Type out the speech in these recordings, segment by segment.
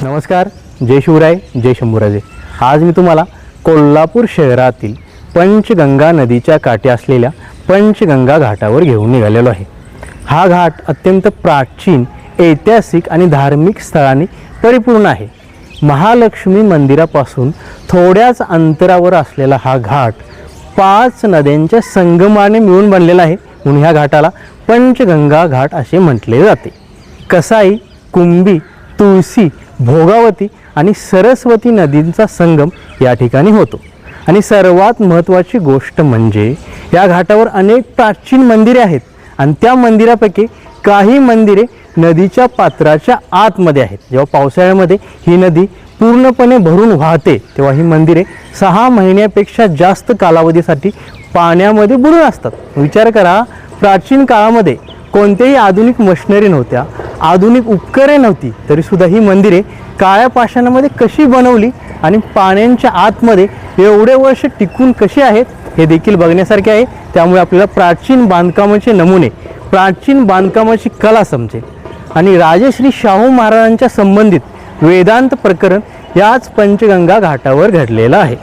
नमस्कार, जय शिवराय, जय शंभूराजे। आज मी तुम्हाला कोल्हापूर शहरातील पंचगंगा नदीच्या काठी असलेल्या पंचगंगा घाटावर घेऊन निघालेलो आहे। हा घाट अत्यंत प्राचीन, ऐतिहासिक आणि धार्मिक स्थळांनी परिपूर्ण आहे। महालक्ष्मी मंदिरापासून थोड्याच अंतरावर असलेला हा घाट 5 नद्यांच्या संगमाने मिळून बनलेला आहे, म्हणून ह्या घाटाला पंचगंगा घाट असे म्हटले जाते। कसाई, कुंभी, तुळशी, भोगावती आणि सरस्वती नदींचा संगम या ठिकाणी होतो। आणि सर्वात महत्त्वाची गोष्ट म्हणजे या घाटावर अनेक प्राचीन मंदिरे आहेत आणि त्या मंदिरापैकी काही मंदिरे नदीच्या पात्राच्या आतमध्ये आहेत। जेव्हा पावसाळ्यामध्ये ही नदी पूर्णपणे भरून वाहते तेव्हा ही मंदिरे 6 महिन्यापेक्षा जास्त कालावधीसाठी पाण्यामध्ये बुडून असतात। विचार करा, प्राचीन काळामध्ये कोणत्याही आधुनिक मशिनरी नव्हत्या, आधुनिक उपकरणे नव्हती, तरी सुद्धा ही मंदिरे काळ्या पाषाणामध्ये कशी बनवली आणि पाण्याच्या आतमध्ये एवढे वर्ष टिकून कशी आहेत हे देखील बघण्यासारखे आहे। त्यामुळे आपल्याला प्राचीन बांधकामाचे नमुने, प्राचीन बांधकामाची कला समजेल आणि राजश्री शाहू महाराजांच्या संबंधित वेदांत प्रकरण याच पंचगंगा घाटावर घडलेलं आहे।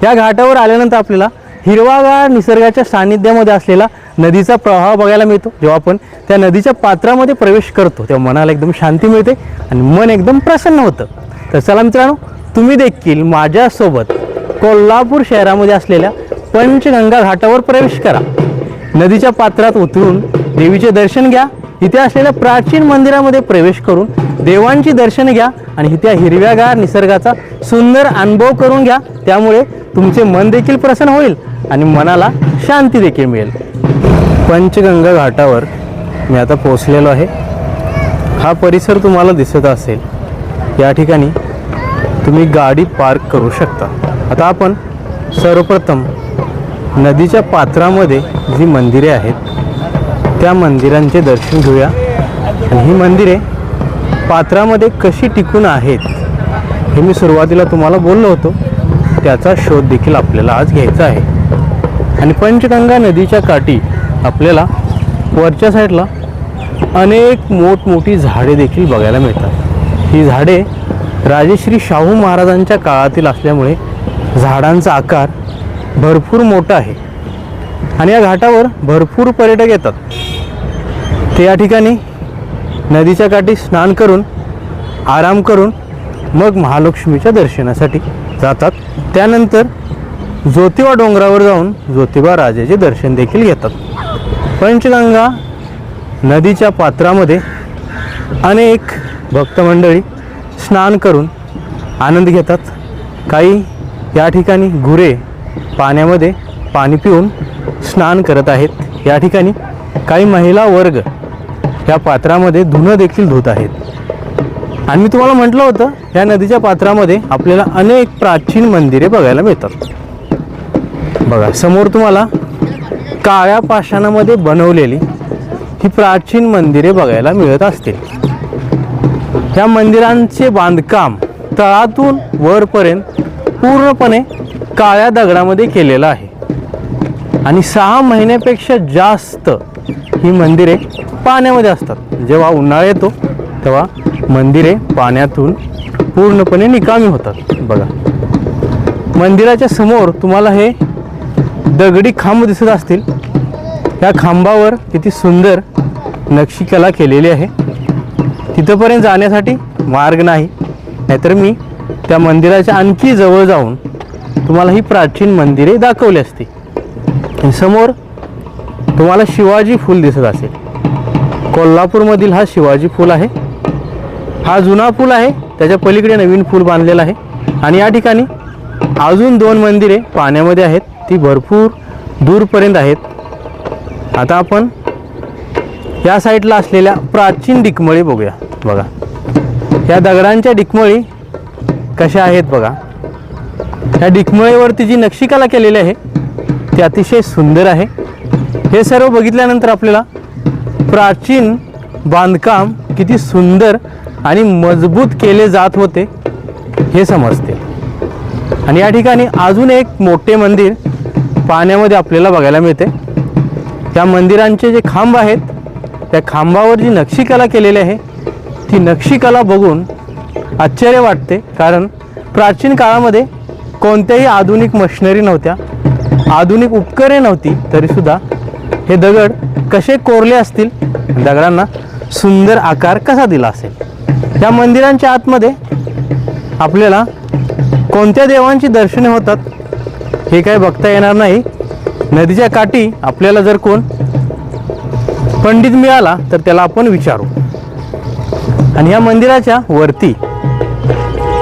या घाटावर आल्यानंतर आपल्याला हिरवागार निसर्गाच्या सानिध्यामध्ये असलेला नदीचा प्रवाह बघायला मिळतो। जेव्हा आपण त्या नदीच्या पात्रामध्ये प्रवेश करतो तेव्हा मनाला एकदम शांती मिळते आणि मन एकदम प्रसन्न होतं। तर चला मित्रांनो, तुम्ही देखील माझ्यासोबत कोल्हापूर शहरामध्ये असलेल्या पंचगंगा घाटावर प्रवेश करा। नदीच्या पात्रात उतरून देवीचे दर्शन घ्या, इथे असलेल्या प्राचीन मंदिरामध्ये प्रवेश करून देवांची दर्शन घ्या आणि इथे हिरव्यागार निसर्गाचा सुंदर अनुभव करून घ्या। त्यामुळे तुमचे मन देखील प्रसन्न होईल आणि मनाला शांती देखील मिळेल। पंचगंगा घाटावर मी आता पोहोचलेलो आहे। हा परिसर तुम्हाला दिसत असेल, या ठिकाणी तुम्ही गाडी पार्क करू शकता। आता आपण सर्वप्रथम नदीच्या पात्रामध्ये जी मंदिरे आहेत त्या मंदिरांचे दर्शन घेऊया आणि ही मंदिरे पात्रामध्ये कशी टिकून आहेत हे मी सुरुवातीला तुम्हाला बोललो होतो, त्याचा शोध देखील आपल्याला आज घ्यायचा आहे। आणि पंचगंगा नदीच्या काठी आपल्याला वरच्या साईडला अनेक मोठमोठी झाडे देखील बघायला मिळतात। ही झाडे राजश्री शाहू महाराजांच्या काळातील असल्यामुळे झाडांचा आकार भरपूर मोठा आहे आणि या घाटावर भरपूर पर्यटक येतात। ते या ठिकाणी नदीच्या काठी स्नान करून आराम करून मग महालक्ष्मीच्या दर्शनासाठी जातात। त्यानंतर ज्योतिबा डोंगरावर जाऊन ज्योतिबा राजाचे दर्शन देखील घेतात। पंचगंगा नदीच्या पात्रामध्ये अनेक भक्त मंडळी स्नान करून आनंद घेतात। काही या ठिकाणी गुरे पाण्यामध्ये पाणी पिऊन स्नान करत आहेत। या ठिकाणी काही महिला वर्ग या पात्रामध्ये धुणं देखील धुत आहेत। आणि मी तुम्हाला म्हटलं होतं या नदीच्या पात्रामध्ये आपल्याला अनेक प्राचीन मंदिरे बघायला मिळतात। बघा, समोर तुम्हाला काळ्या पाषाणामध्ये बनवलेली ही प्राचीन मंदिरे बघायला मिळत असतील। या मंदिरांचे बांधकाम तळातून वरपर्यंत पूर्णपणे काळ्या दगडामध्ये केलेलं आहे आणि 6 महिन्यापेक्षा जास्त ही मंदिरे पाण्यामध्ये असतात। जेव्हा उन्हाळा येतो तेव्हा मंदिरे पाण्यातून पूर्णपणे निकामी होतात। बघा, मंदिराच्या समोर तुम्हाला हे दगडी खांब दिसत असतील। या खांबावर किती सुंदर नक्षीकला केलेली आहे। तिथपर्यंत जाण्यासाठी मार्ग नाही, नाहीतर मी त्या मंदिराच्या आणखी जवळ जाऊन तुम्हाला ही प्राचीन मंदिरे दाखवली असती। समोर तुम्हाला शिवाजी फूल दिसत असेल। कोल्हापूरमधील हा शिवाजी फूल आहे। हा जुना फूल आहे, त्याच्या पलीकडे नवीन फूल बांधलेलं आहे आणि या ठिकाणी अजून 2 मंदिरे पाण्यामध्ये आहेत, ती भरपूर दूरपर्यंत आहेत। आता आपण या साईडला असलेल्या प्राचीन डिकमळी बघूया। बघा, या दगडांच्या डिकमळी कशा आहेत बघा। या डिकमळीवरती जी नक्षीकला केलेली आहे ती अतिशय सुंदर आहे। हे सर्व बघितल्यानंतर आपल्याला प्राचीन बांधकाम किती सुंदर आणि मजबूत केले जात होते हे समजते। आणि या ठिकाणी अजून एक मोठे मंदिर पाण्यामध्ये आपल्याला बघायला मिळते। त्या मंदिरांचे जे खांब आहेत त्या खांबावर जी नक्षीकला केलेली आहे ती नक्षीकला बघून आश्चर्य वाटते, कारण प्राचीन काळामध्ये कोणत्याही आधुनिक मशिनरी नव्हत्या, आधुनिक उपकरणे नव्हती, तरीसुद्धा हे दगड कसे कोरले असतील, दगडांना सुंदर आकार कसा दिला असेल। या मंदिरांच्या आतमध्ये आपल्याला कोणत्या देवांची दर्शने होतात हे काय बघता येणार नाही। नदीच्या काठी आपल्याला जर कोण पंडित मिळाला तर त्याला आपण विचारू। आणि या मंदिराच्या वरती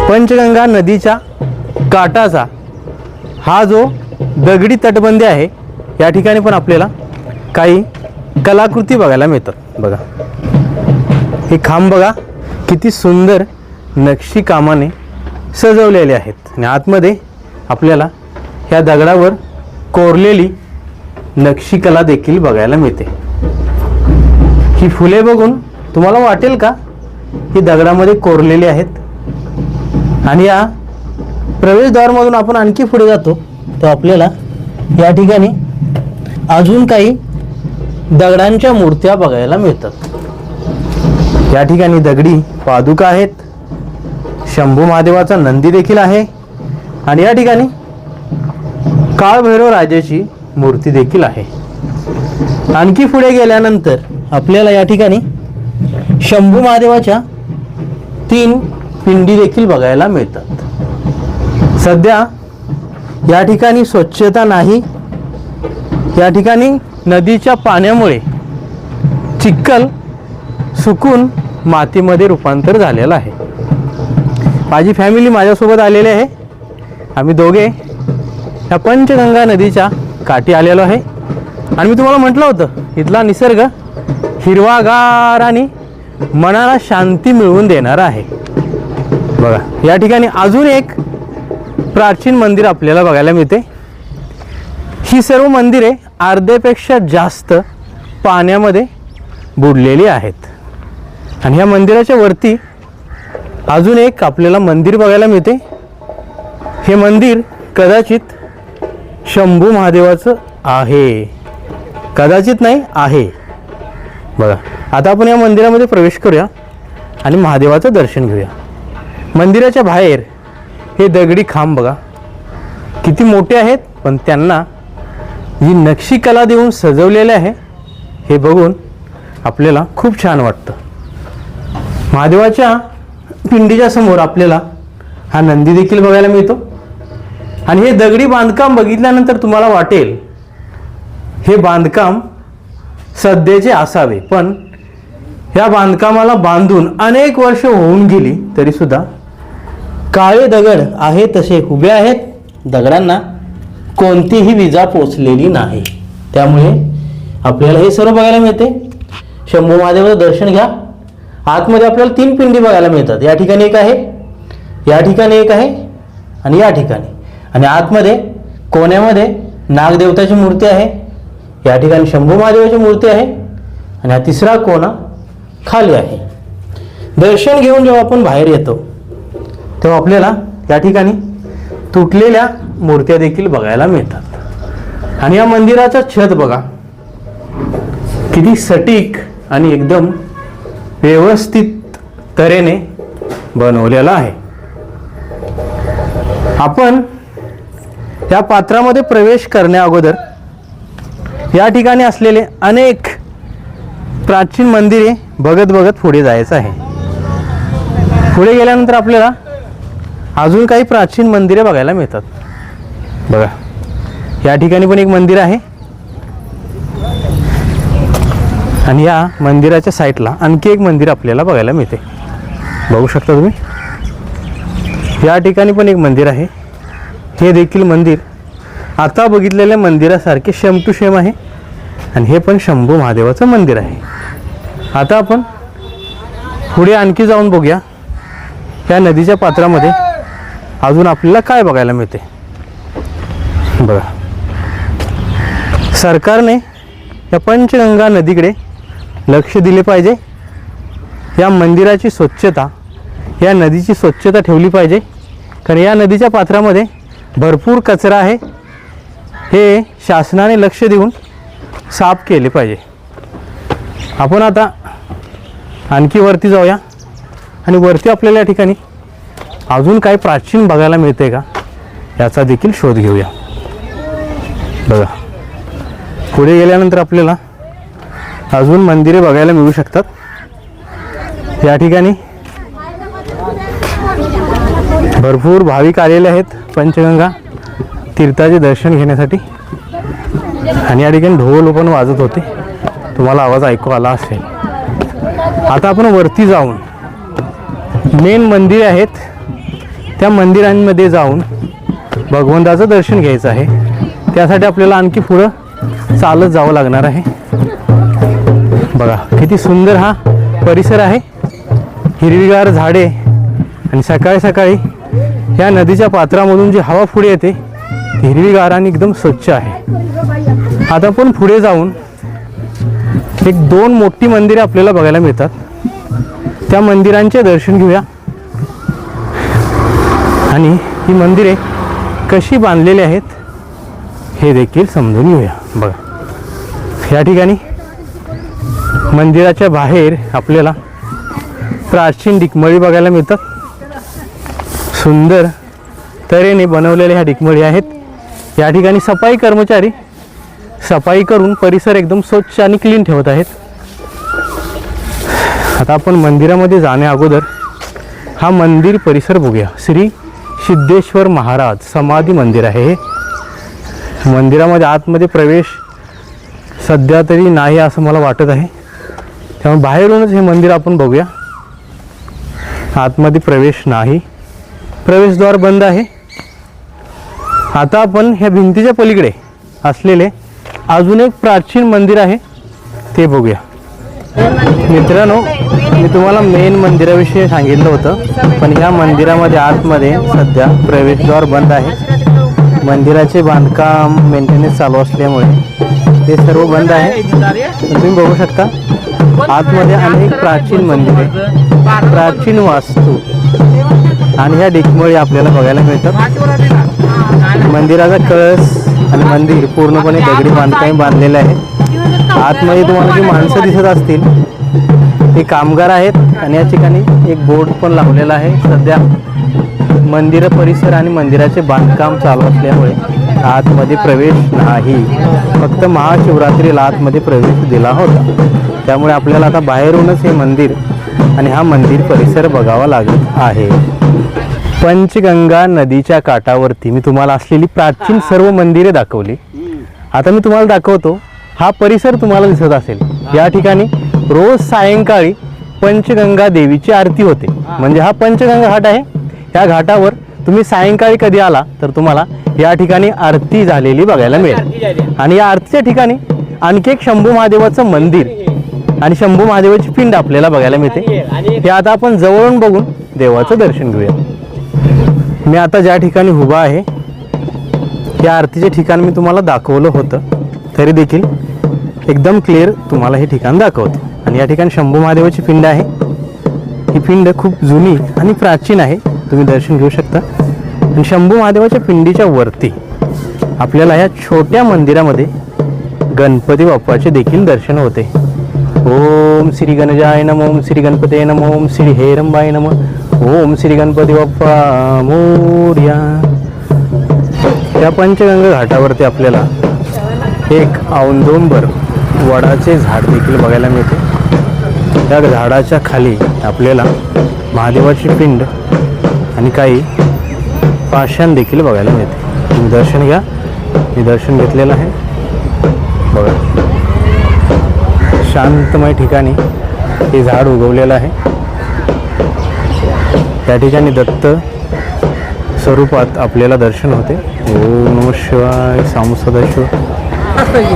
पंचगंगा नदीच्या काठाचा हा जो दगडी तटबंदी आहे, या ठिकाणी पण आपल्याला काही कलाकृती बघायला मिळतात। बघा, हे खांब बघा किती सुंदर नक्षी कामाने सजवलेले आहेत आणि आतमध्ये आपल्याला ह्या दगडावर कोरलेली नक्षीकला देखील बघायला मिळते। ही फुले बघून तुम्हाला वाटेल का ही दगडामध्ये कोरलेली आहेत? आणि या प्रवेशद्वारमधून आपण आणखी पुढे जातो तर आपल्याला या ठिकाणी अजून काही दगडांच्या मूर्त्या बघायला मिळतात। या ठिकाणी दगडी पादुका आहेत, शंभू महादेवाचा नंदी देखील आहे आणि या ठिकाणी काळभैरव राजाची मूर्ती देखील आहे। आणखी पुढे गेल्यानंतर आपल्याला या ठिकाणी शंभू महादेवाच्या 3 पिंडी देखील बघायला मिळतात। सध्या या ठिकाणी स्वच्छता नाही, या ठिकाणी नदीच्या पाण्यामुळे चिखल सुकून मातीमध्ये रूपांतर झालेलं आहे। माझी फॅमिली माझ्यासोबत आलेली आहे, आम्ही दोघे या पंचगंगा नदीच्या काठी आलेलो आहे आणि मी तुम्हाला म्हटलं होतं इथला निसर्ग हिरवागार आणि मनाला शांती मिळवून देणारा आहे। बघा, या ठिकाणी अजून एक प्राचीन मंदिर आपल्याला बघायला मिळते। ही सर्व मंदिरे अर्ध्यापेक्षा जास्त पाण्यामध्ये बुडलेली आहेत आणि ह्या मंदिराच्या वरती अजून एक आपल्याला मंदिर बघायला मिळते। हे मंदिर कदाचित शंभू महादेवाचं आहे, कदाचित नाही आहे। बघा, आता आपण या मंदिरामध्ये प्रवेश करूया आणि महादेवाचं दर्शन घेऊया। मंदिराच्या बाहेर हे दगडी खांब बघा किती मोठे आहेत, पण त्यांना जी नक्षीकला देऊन सजवलेले आहे हे बघून आपल्याला खूप छान वाटतं। महादेवाच्या पिंडीच्या समोर आपल्याला हा नंदी देखील बघायला मिळतो आणि हे दगडी बांधकाम बघितल्यानंतर तुम्हाला वाटेल हे बांधकाम सध्याचे असावे, पण ह्या बांधकामाला बांधून अनेक वर्ष होऊन गेली तरीसुद्धा काळे दगड आहे तसे उभे आहेत, दगडांना कोणतीही विजा पोचलेली नाही। त्यामुळे आपल्याला हे सर्व बघायला मिळते। शंभू महादेवाचं दर्शन घ्या। आतमध्ये आपल्याला 3 पिंडी बघायला मिळतात। या ठिकाणी एक आहे, या ठिकाणी एक आहे आणि या ठिकाणी, आणि आतमध्ये कोण्यामध्ये नागदेवताची मूर्ती आहे, या ठिकाणी शंभू महादेवाची मूर्ती आहे आणि हा तिसरा कोना खाली आहे। दर्शन घेऊन जेव्हा आपण बाहेर येतो तेव्हा आपल्याला या ठिकाणी तुटलेल्या मूर्त्या देखील बघायला मिळतात आणि या मंदिराचा छत बघा किती सटीक आणि एकदम व्यवस्थित तऱ्हेने बनवलेला आहे। आपण या पात्रामध्ये प्रवेश करण्या अगोदर या ठिकाणी असलेले अनेक प्राचीन मंदिरे बघत बघत पुढे जायचं आहे। पुढे गेल्यानंतर आपल्याला अजून काही प्राचीन मंदिरे बघायला मिळतात। बघा, या ठिकाणी पण एक मंदिर आहे आणि या मंदिराच्या साईडला आणखी एक मंदिर आपल्याला बघायला मिळते। बघू शकता तुम्ही, या ठिकाणी पण एक मंदिर आहे। हे देखील मंदिर आता बघितलेल्या मंदिरासारखे सेम टू सेम आहे आणि हे पण शंभू महादेवाचं मंदिर आहे। आता आपण पुढे आणखी जाऊन बघूया या नदीच्या पात्रामध्ये अजून आपल्याला काय बघायला मिळते। बघा, सरकारने या पंचगंगा नदीकडे लक्ष दिले पाहिजे। या मंदिराची स्वच्छता, या नदीची स्वच्छता ठेवली पाहिजे, कारण या नदीच्या पात्रामध्ये भरपूर कचरा आहे। हे शासनाने लक्ष देऊन साफ केले पाहिजे। आपण आता आणखी वरती जाऊया आणि वरती आपल्याला या ठिकाणी अजून काही प्राचीन बघायला मिळते का याचा देखील शोध घेऊया. बघा, पुढे गेल्यानंतर आपल्याला अजून मंदिरे बघायला मिळू शकतात. या ठिकाणी भरपूर भाविक आलेले आहेत पंचगंगा तीर्थाचे दर्शन घेण्यासाठी. आणि या ठिकाणी ढोल पण वाजत होते, तुम्हाला आवाज ऐकू आला असेल. आता आपण वरती जाऊन मेन मंदिर आहेत त्या मंदिरांमध्ये जाऊन भगवंताचं दर्शन घ्यायचं आहे. त्यासाठी आपल्याला आणखी पुढं चालत जावं लागणार आहे. बघा किती सुंदर हा परिसर आहे, हिरवीगार झाडे आणि सकाळी सकाळी या नदीच्या पात्रामधून जी हवा पुढे येते ती हिरवीगार आणि एकदम स्वच्छ आहे. आता आपण पुढे जाऊन एक 2 मोठी मंदिरे आपल्याला बघायला मिळतात, त्या मंदिरांचे दर्शन घेऊया आणि ही मंदिरे कशी बांधलेली आहेत हे देखील समजून घेऊया. बघा, या ठिकाणी मंदिराच्या बाहेर आपल्याला प्राचीन डिकमळी बघायला मिळतात. सुंदर तऱ्हेने बनवलेल्या ह्या डिकमळी आहेत. या ठिकाणी सफाई कर्मचारी सफाई करून परिसर एकदम स्वच्छ आणि क्लीन ठेवत आहेत. आता आपण मंदिरामध्ये जाण्या अगोदर हा मंदिर परिसर बघूया. श्री सिद्धेश्वर महाराज समाधी मंदिर आहे हे. मंदिरामध्ये आतमध्ये प्रवेश सध्या तरी नाही असं मला वाटत आहे, त्यामुळे बाहेरूनच हे मंदिर आपण बघूया. आतमध्ये प्रवेश नाही, प्रवेशद्वार बंद आहे. आता आपण ह्या भिंतीच्या पलीकडे असलेले अजून एक प्राचीन मंदिर आहे ते बघूया. मित्रांनो, मी तुम्हाला मेन मंदिराविषयी सांगितलं होतं, पण ह्या मंदिरामध्ये आतमध्ये सध्या प्रवेशद्वार बंद आहे. मंदिराचे बांधकाम मेंटेनन्स चालू असल्यामुळे ते सर्व बंद आहे. तुम्ही बघू शकता आतमध्ये अनेक प्राचीन मंदिरे, प्राचीन वास्तू आणि ह्या डिकमळी आपल्याला बघायला मिळतात. मंदिराचा कळस आणि मंदिर पूर्णपणे दगडी बांधकाम बांधलेले आहे. आतमध्ये तुम्हाला जी माणसं दिसत असतील ते कामगार आहेत आणि या ठिकाणी एक बोर्ड पण लावलेला आहे. सध्या मंदिर परिसर आणि मंदिराचे बांधकाम चालू असल्यामुळे आतमध्ये प्रवेश नाही. फक्त महाशिवरात्रीला आतमध्ये प्रवेश दिला होता, त्यामुळे आपल्याला आता बाहेरूनच हे मंदिर आणि हा मंदिर परिसर बघावा लागत आहे. पंचगंगा नदीच्या काठावरती मी तुम्हाला असलेली प्राचीन सर्व मंदिरे दाखवली. आता मी तुम्हाला दाखवतो हा परिसर तुम्हाला दिसत असेल. या ठिकाणी रोज सायंकाळी पंचगंगा देवीची आरती होते. म्हणजे हा पंचगंगा घाट आहे. या घाटावर तुम्ही सायंकाळी कधी आला तर तुम्हाला या ठिकाणी आरती झालेली बघायला मिळेल. आणि या आरतीच्या ठिकाणी आणखी एक शंभू महादेवाचं मंदिर आणि शंभू महादेवाची पिंड आपल्याला बघायला मिळते. हे आता आपण जवळून बघून देवाचं दर्शन घेऊया. मी आता ज्या ठिकाणी उभा आहे या आरतीचे ठिकाण मी तुम्हाला दाखवलं होतं, तरी देखील एकदम क्लिअर तुम्हाला हे ठिकाण दाखवतो. आणि या ठिकाणी शंभू महादेवाची पिंड आहे. ही पिंड खूप जुनी आणि प्राचीन आहे, तुम्ही दर्शन घेऊ शकता. आणि शंभू महादेवाच्या पिंडीच्या वरती आपल्याला या छोट्या मंदिरामध्ये गणपती बाप्पाचे देखील दर्शन होते. ओम श्री गणजाय नमः, ओम श्री गणपते नमः, ओम श्री हेरंबाय नमः, ओम श्री गणपती बाप्पा मोरया. त्या पंचगंगा घाटावरती आपल्याला एक औंदुंबर वडाचे झाड देखील बघायला मिळते. त्या झाडाच्या खाली आपल्याला महादेवाची पिंड आणि काही पाषाण देखील बघायला मिळते. तुम्ही दर्शन घ्या, मी दर्शन घेतलेलं आहे. बघा, शांतमय ठिकाणी हे झाड उगवलेलं आहे. त्या ठिकाणी दत्त स्वरूपात आपल्याला दर्शन होते. ओम नमः शिवाय, सामू सदाशिव.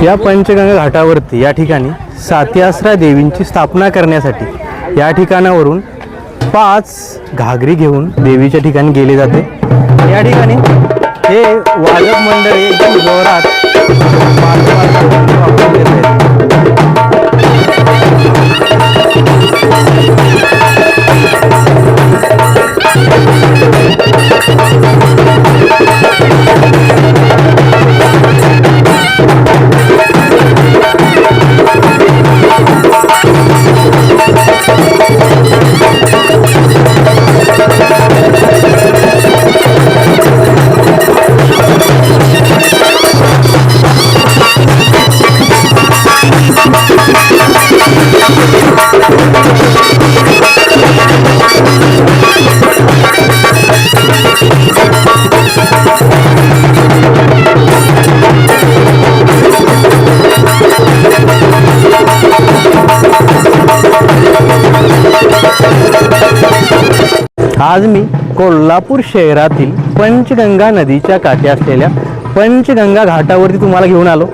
या पंचगंगा घाटावरती या ठिकाणी सातीआसरा देवींची स्थापना करण्यासाठी या ठिकाणावरून 5 घागरी घेऊन देवीच्या ठिकाणी गेले जाते. या ठिकाणी हे वादक मंडळी एकदम जोरात आज मी कोल्हापूर शहरातील पंचगंगा नदीच्या काठी असलेल्या पंचगंगा घाटावरती तुम्हाला घेऊन आलो.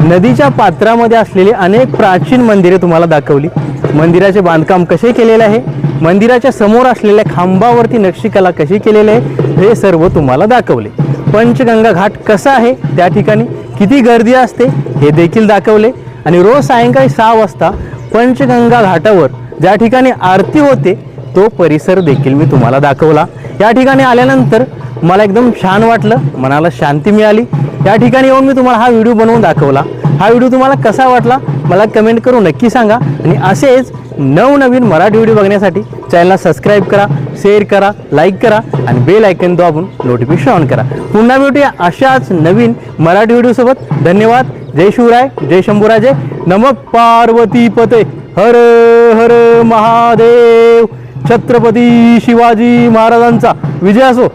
नदीच्या पात्रामध्ये असलेली अनेक प्राचीन मंदिरे तुम्हाला दाखवली. मंदिराचे बांधकाम कसे केलेले आहे, मंदिराच्या समोर असलेल्या खांबावरती नक्षीकला कशी केलेली आहे, हे सर्व तुम्हाला दाखवले. पंचगंगा घाट कसा आहे, त्या ठिकाणी किती गर्दी असते हे देखील दाखवले. आणि रोज सायंकाळी 6 वाजता पंचगंगा घाटावर ज्या ठिकाणी आरती होते तो परिसर देखील मी तुम्हाला दाखवला. या ठिकाणी आल्यानंतर मला एकदम छान वाटलं, मनाला शांती मिळाली. या ठिकाणी येऊन मी तुम्हाला हा व्हिडिओ बनवून दाखवला. हा व्हिडिओ तुम्हाला कसा वाटला मला कमेंट करून नक्की सांगा. आणि असेच नवनवीन मराठी व्हिडिओ बघण्यासाठी चॅनलला सबस्क्राईब करा, शेअर करा, लाईक करा आणि बेल आयकॉन दाबून नोटिफिकेशन ऑन करा. पुन्हा भेटूया अशाच नवीन मराठी व्हिडिओसोबत. धन्यवाद. जय शिवराय, जय शंभूराजे, नमः पार्वती पते, हर हर महादेव. छत्रपती शिवाजी महाराजांचा विजय असो.